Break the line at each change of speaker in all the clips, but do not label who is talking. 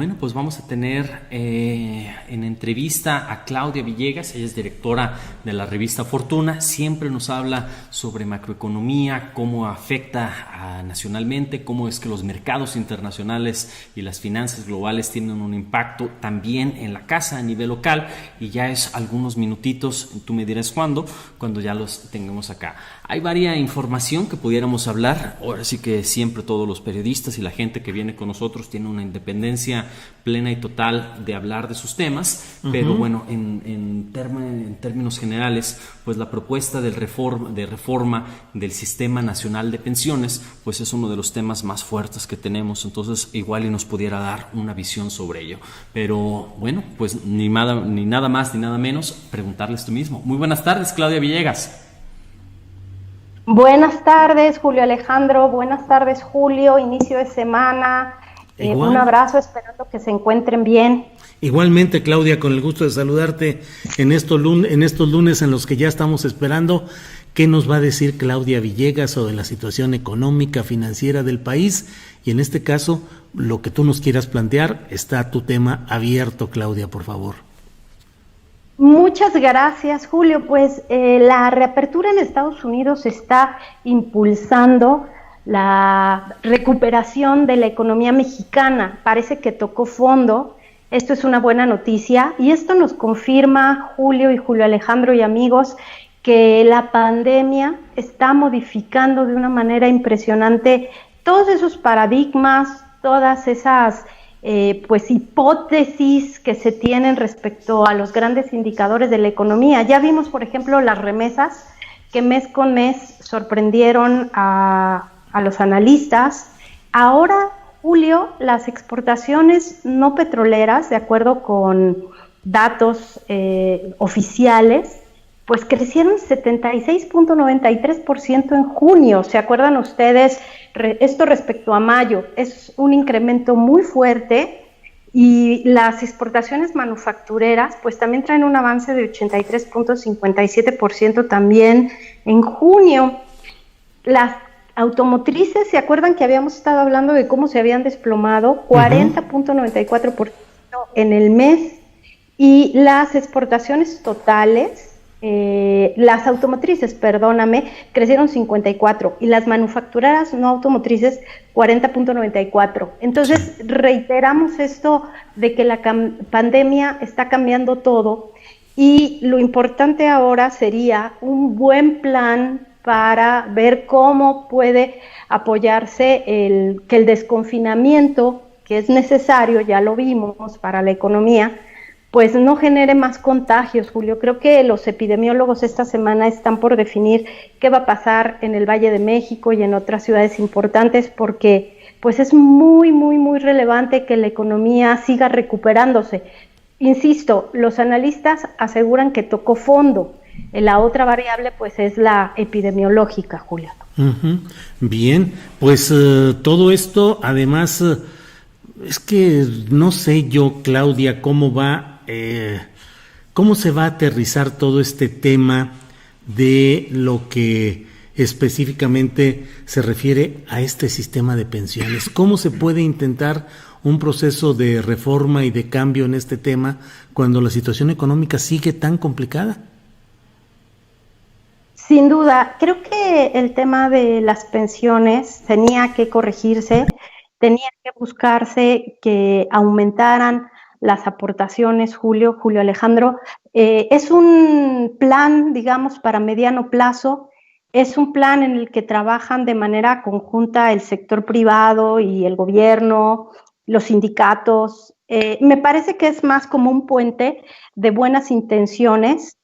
Bueno, pues vamos a tener en entrevista a Claudia Villegas. Ella es directora de la revista Fortuna. Siempre nos habla sobre macroeconomía, cómo afecta nacionalmente, cómo es que los mercados internacionales y las finanzas globales tienen un impacto también en la casa a nivel local, y ya es algunos minutitos, tú me dirás cuando ya los tengamos acá. Hay varia información que pudiéramos hablar. Ahora sí que siempre todos los periodistas y la gente que viene con nosotros tiene una independencia plena y total de hablar de sus temas, pero bueno, en términos generales, pues la propuesta de reforma del Sistema Nacional de Pensiones, pues es uno de los temas más fuertes que tenemos. Entonces igual y nos pudiera dar una visión sobre ello. Pero bueno, pues ni nada más ni nada menos, preguntarles tú mismo. Muy buenas tardes, Claudia Villegas.
Buenas tardes, Julio Alejandro. Buenas tardes, Julio. Inicio de semana. Un abrazo, esperando que se encuentren bien.
Igualmente, Claudia, con el gusto de saludarte en estos lunes en los que ya estamos esperando. ¿Qué nos va a decir Claudia Villegas sobre la situación económica, financiera del país? Y en este caso, lo que tú nos quieras plantear, está tu tema abierto, Claudia, por favor.
Muchas gracias, Julio. Pues la reapertura en Estados Unidos está impulsando la recuperación de la economía mexicana. Parece que tocó fondo. Esto es una buena noticia y esto nos confirma, Julio y Julio Alejandro y amigos, que la pandemia está modificando de una manera impresionante todos esos paradigmas, todas esas pues hipótesis que se tienen respecto a los grandes indicadores de la economía. Ya vimos, por ejemplo, las remesas que mes con mes sorprendieron a los analistas. Ahora, Julio, las exportaciones no petroleras, de acuerdo con datos oficiales, pues crecieron 76.93% en junio. ¿Se acuerdan ustedes? Esto respecto a mayo, es un incremento muy fuerte, y las exportaciones manufactureras pues también traen un avance de 83.57% también en junio. Las automotrices, ¿se acuerdan que habíamos estado hablando de cómo se habían desplomado? 40.94% en el mes. Y las exportaciones totales, las automotrices, crecieron 54%, y las manufactureras no automotrices 40.94%. Entonces reiteramos esto de que la pandemia está cambiando todo, y lo importante ahora sería un buen plan para ver cómo puede apoyarse que el desconfinamiento, que es necesario, ya lo vimos, para la economía, pues no genere más contagios, Julio. Creo que los epidemiólogos esta semana están por definir qué va a pasar en el Valle de México y en otras ciudades importantes, porque pues es muy, muy, muy relevante que la economía siga recuperándose. Insisto, los analistas aseguran que tocó fondo. La otra variable pues es la epidemiológica, Julio.
Bien, pues todo esto, además, es que no sé yo, Claudia, cómo se va a aterrizar todo este tema de lo que específicamente se refiere a este sistema de pensiones. ¿Cómo se puede intentar un proceso de reforma y de cambio en este tema cuando la situación económica sigue tan complicada?
Sin duda, creo que el tema de las pensiones tenía que corregirse, tenía que buscarse que aumentaran las aportaciones, Julio Alejandro. Es un plan, digamos, para mediano plazo. Es un plan en el que trabajan de manera conjunta el sector privado y el gobierno, los sindicatos. Me parece que es más como un puente de buenas intenciones.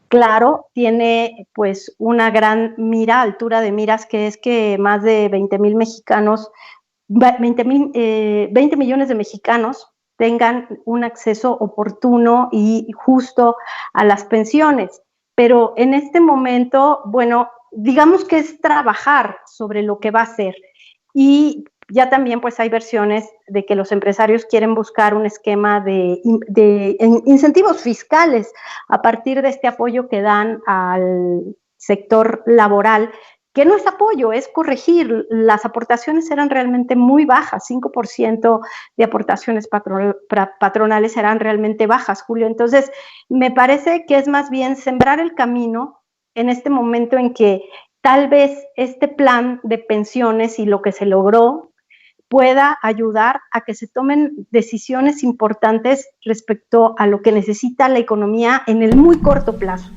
Claro, tiene pues una gran altura de miras, que es que más de 20 millones de mexicanos tengan un acceso oportuno y justo a las pensiones. Pero en este momento, bueno, digamos que es trabajar sobre lo que va a ser. Y ya también pues hay versiones de que los empresarios quieren buscar un esquema de incentivos fiscales a partir de este apoyo que dan al sector laboral, que no es apoyo, es corregir. Las aportaciones eran realmente muy bajas, 5% de aportaciones patronales eran realmente bajas, Julio. Entonces, me parece que es más bien sembrar el camino en este momento en que tal vez este plan de pensiones y lo que se logró pueda ayudar a que se tomen decisiones importantes respecto a lo que necesita la economía en el muy corto plazo.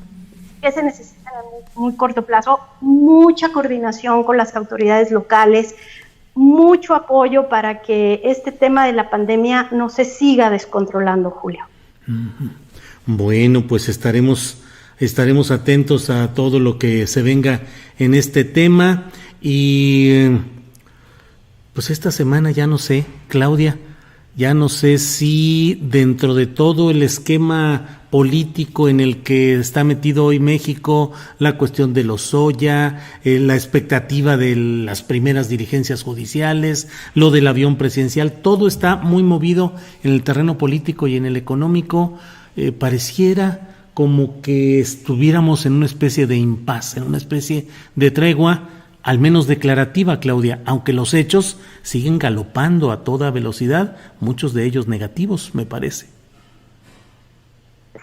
¿Qué se necesita en el muy corto plazo? Mucha coordinación con las autoridades locales, mucho apoyo para que este tema de la pandemia no se siga descontrolando, Julio.
Bueno, pues estaremos atentos a todo lo que se venga en este tema y pues esta semana ya no sé, Claudia, ya no sé si dentro de todo el esquema político en el que está metido hoy México, la cuestión de Lozoya, la expectativa de las primeras dirigencias judiciales, lo del avión presidencial, todo está muy movido en el terreno político y en el económico. Pareciera como que estuviéramos en una especie de impasse, en una especie de tregua, al menos declarativa, Claudia, aunque los hechos siguen galopando a toda velocidad, muchos de ellos negativos, me parece.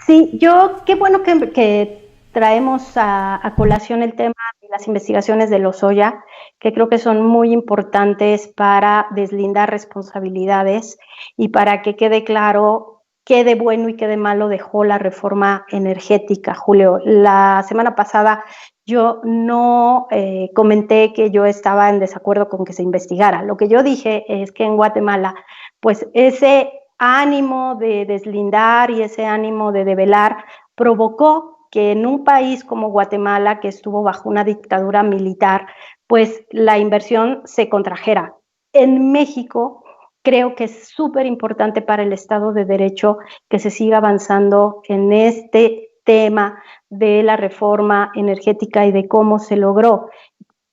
Sí, qué bueno que traemos a colación el tema de las investigaciones de Lozoya, que creo que son muy importantes para deslindar responsabilidades y para que quede claro qué de bueno y qué de malo dejó la reforma energética, Julio. La semana pasada yo no comenté que yo estaba en desacuerdo con que se investigara. Lo que yo dije es que en Guatemala, pues ese ánimo de deslindar y ese ánimo de develar provocó que en un país como Guatemala, que estuvo bajo una dictadura militar, pues la inversión se contrajera. En México, creo que es súper importante para el Estado de Derecho que se siga avanzando en este tema de la reforma energética y de cómo se logró.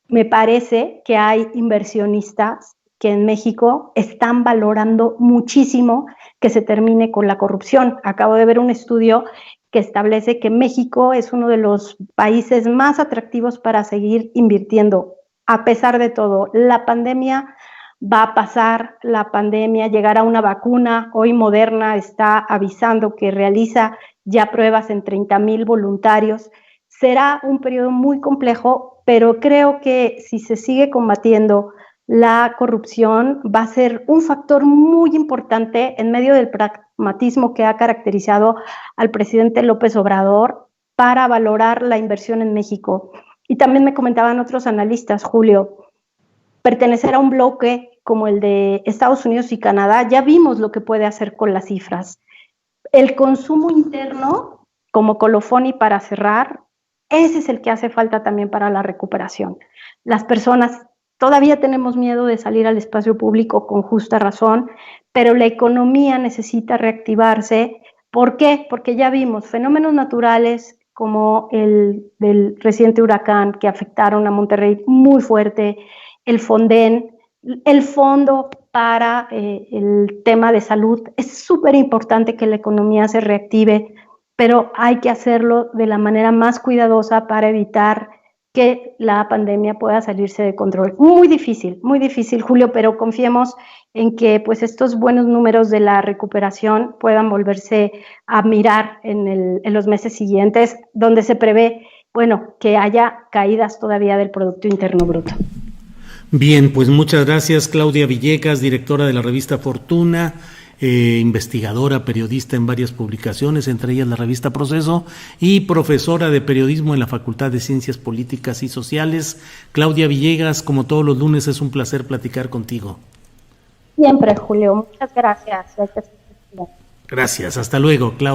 Me parece que hay inversionistas que en México están valorando muchísimo que se termine con la corrupción. Acabo de ver un estudio que establece que México es uno de los países más atractivos para seguir invirtiendo. A pesar de todo, la pandemia va a pasar, la pandemia llegará una vacuna. Hoy Moderna está avisando que realiza ya pruebas en 30,000 voluntarios. Será un periodo muy complejo, pero creo que si se sigue combatiendo la corrupción va a ser un factor muy importante en medio del pragmatismo que ha caracterizado al presidente López Obrador para valorar la inversión en México. Y también me comentaban otros analistas, Julio, pertenecer a un bloque como el de Estados Unidos y Canadá, ya vimos lo que puede hacer con las cifras. El consumo interno, como colofón y para cerrar, ese es el que hace falta también para la recuperación. Las personas todavía tenemos miedo de salir al espacio público con justa razón, pero la economía necesita reactivarse. ¿Por qué? Porque ya vimos fenómenos naturales como el del reciente huracán que afectaron a Monterrey muy fuerte, el Fonden, el fondo para el tema de salud. Es súper importante que la economía se reactive, pero hay que hacerlo de la manera más cuidadosa para evitar que la pandemia pueda salirse de control. Muy difícil, Julio, pero confiemos en que pues estos buenos números de la recuperación puedan volverse a mirar en los meses siguientes, donde se prevé, bueno, que haya caídas todavía del Producto Interno Bruto.
Bien, pues muchas gracias, Claudia Villegas, directora de la revista Fortuna, investigadora, periodista en varias publicaciones, entre ellas la revista Proceso, y profesora de periodismo en la Facultad de Ciencias Políticas y Sociales. Claudia Villegas, como todos los lunes, es un placer platicar contigo.
Siempre, Julio. Muchas gracias.
Gracias. Hasta luego, Claudia.